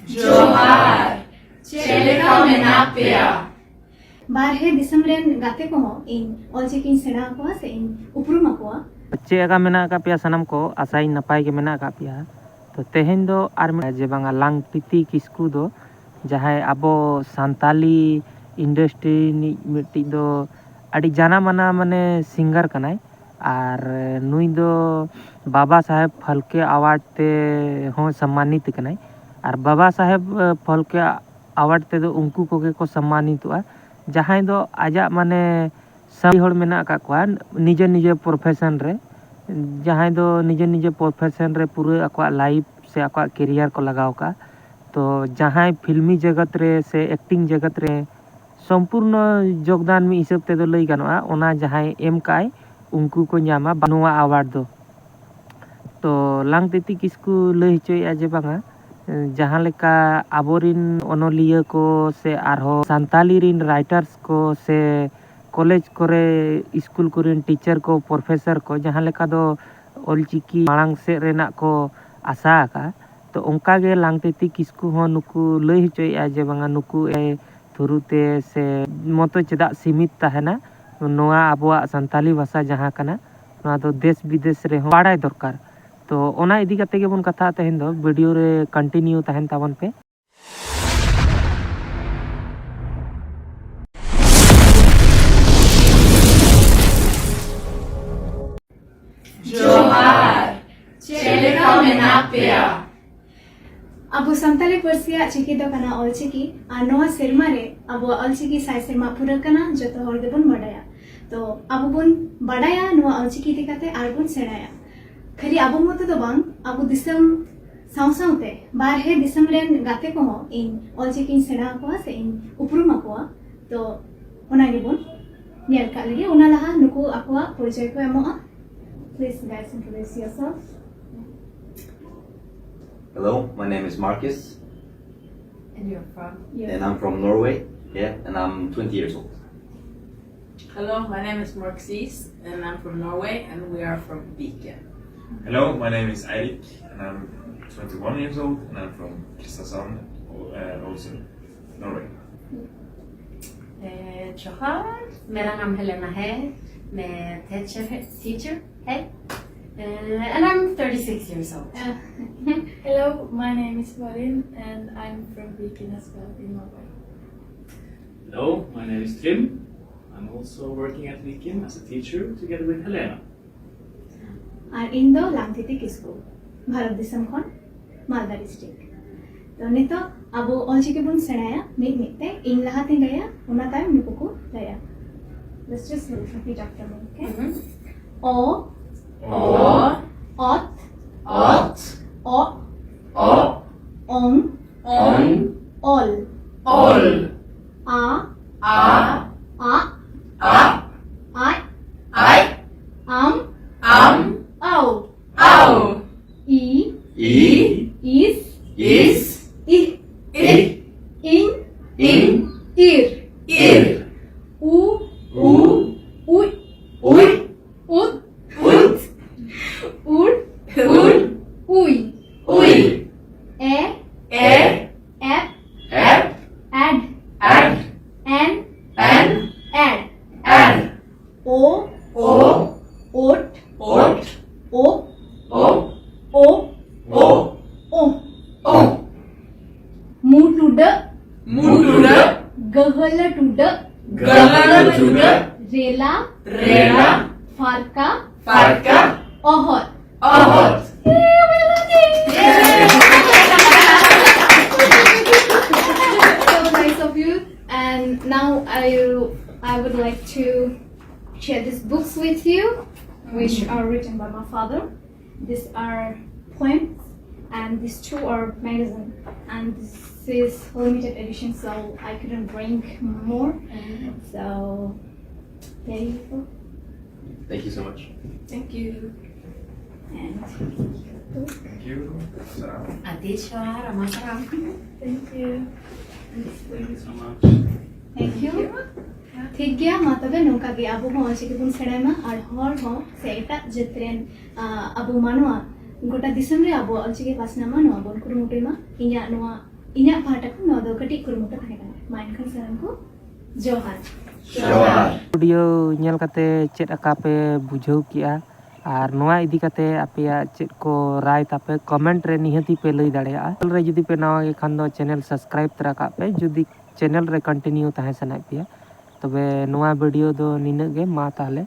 Johar, Cheleka menak peya. बारहे दिसम rain गाते को हो इन ऑलचिकी सेना को से इन उपरुम को चेका मेना का पिया सनम को आसाई नपाय के मेना का पिया तो तेहेन दो आर जे बांगा लांग पिति किस्कू दो जहां अबो सांताली इंडस्ट्री नि मिट्टी दो अड़ी जाना मना माने सिंगर कनाय और नुई दो बाबा साहेब फलके अवार्ड ते हो सम्मानित कनाय और बाबा साहेब फलके अवार्ड ते दो उनको कोगे को सम्मानित हुआ जहां दो आजा माने सभी होड़ मेना का को निजे निजे प्रोफेशन रे जहां दो निजे निजे प्रोफेशन रे पूरे अको लाइफ से अको करियर को लगाव का तो जहां फिल्मी जगत रे से एक्टिंग जगत रे संपूर्ण योगदान में हिसाब ते दो लई गानोआ ओना जहां एम काय उनको को न्यामा बानुआ अवार्ड दो तो लांग तिति किसकू लई हचोया जे बांगा जहाँ लेका आबोरिन ओनोलिया को से आरहो सांताली रिन राइटर्स को से कॉलेज करे स्कूल कोरिन टीचर को प्रोफेसर को जहाँ लेका दो ऑलचिकी मांग से रेना को आशा का तो उनका गे लांगतेती किसकू हो नुकू लई हचोया जे बांगा नुकू ए थुरुते से मतो चेदा सीमित तहना नोआ आबोआ सांताली भाषा जहाँ कना नोआ दो देश विदेश रे बाड़ाय दरकार तो ओना इदी कते के बन कथा तहन दो वीडियो रे कंटिन्यू तहन तावन पे Johar, Cheleka menak peya. अब संताली पर्सिया चिकी दो कना ऑलचिकी आ नोआ सेरमा रे अब ऑलचिकी साइ सेरमा पूरा कना जतो हर देबन बडाया तो अब बन बडाया नोआ ऑलचिकी दिकाते आर बन सेडाया खाली अब मते तो बांग अब दिसम साउसाउते बारहे दिसम रेन गाते को हो इन ऑलचिकी सेडा को से इन उपरुमा को तो ओना गेबन नेल का लगे ओना लहा नुको अकवा परिचय को एमोआ please guys introduce yourself Hello, my name is Marcus. And you're from? And I'm from Norway. Yeah, and I'm 20 years old. Hello, my name is Marxis, and I'm from Norway, and we are from Viken. Hello, my name is Eirik, and I'm 21 years old, and I'm from Kristiansand, also Norway. Johar, मेरा नाम Helena है, मैं teacher है, and I'm 36 years old. Hello, my name is Marin and I'm from Viken as well in Norway. Hello, my name is Trim. I'm also working at Viken as a teacher together with Helena. और इन दो लांगतिती किसको भारत दिसम खन Malda district तो नितो अब ऑलचिकी बुन सेडाया मिट मिटते इन लहाते गया उना टाइम नुको को गया let's just repeat after me okay o ot o ong all a I au I is I in ir u ui ud ui e ep ad an add o ot o mu to the gahla to the rela farka ohot So nice of you and now I would like to share these books with you which are written by my father. These are poems and these two are magazine and this is limited edition so I couldn't bring more so there you go. Thank you so much. Thank you. And Thank you. Salam. Adi Johar, amasaram. Thank you. Thank you so much. thank you. ठीक गया मा तबे नोका गे अबो हो ऑलचिकी बुन सेडायमा are हर हो से एटा जत्रेन अबो मानवा गोटा दिसम रे अबो ऑलचिकी पासना मानवा बन कुरुमुटेमा इnya नोआ ᱤᱧᱟᱹᱜ ᱯᱟᱦᱴᱟ ᱠᱷᱚᱱ ᱱᱚᱣᱟ ᱫᱚ ᱠᱟᱹᱴᱤᱡ ᱠᱩᱨᱩᱢᱩᱴᱩ ᱛᱟᱦᱮᱸ ᱠᱟᱱᱟ ᱢᱟ ᱮᱱᱠᱷᱟᱱ ᱥᱟᱱᱟᱢ ᱠᱚ ᱡᱚᱦᱟᱨ Johan. ᱵᱷᱤᱰᱤᱭᱳ ᱧᱮᱞ ᱠᱟᱛᱮ ᱪᱮᱫ ᱟᱠᱟ ᱯᱮ ᱵᱩᱡᱷᱟᱹᱣ ᱠᱮᱜᱼᱟ ᱟᱨ ᱱᱚᱣᱟ ᱤᱫᱤ ᱠᱟᱛᱮ ᱟᱯᱮᱭᱟᱜ ᱪᱮᱫ ᱠᱚ ᱨᱟᱭ ᱛᱟᱯᱮ ᱠᱚᱢᱮᱱᱴ ᱨᱮ ᱱᱤᱦᱟᱹᱛᱤ ᱯᱮ ᱞᱟᱹᱭ ᱫᱟᱲᱮᱭᱟᱜᱼᱟ ᱪᱮᱱᱮᱞ ᱨᱮ ᱡᱩᱫᱤ ᱯᱮ ᱱᱟᱣᱟ ᱜᱮ ᱠᱷᱟᱱ ᱫᱚ ᱪᱮᱱᱮᱞ ᱥᱟᱵᱥᱠᱨᱟइब ᱛᱚᱨᱟ ᱠᱟᱜ ᱯᱮ ᱡᱩᱫᱤ ᱪᱮᱱᱮᱞ ᱨᱮ ᱠᱚᱱᱴᱤᱱᱤᱭᱩ ᱛᱟᱦᱮᱸ ᱥᱟᱱᱟᱭᱮᱫ ᱯᱮᱭᱟ ᱛᱚᱵᱮ ᱱᱚᱣᱟ ᱵᱷᱤᱰᱤᱭᱳ ᱫᱚ ᱱᱤᱱᱟᱹᱜ ᱜᱮ ᱢᱟ ᱛᱟᱦᱞᱮ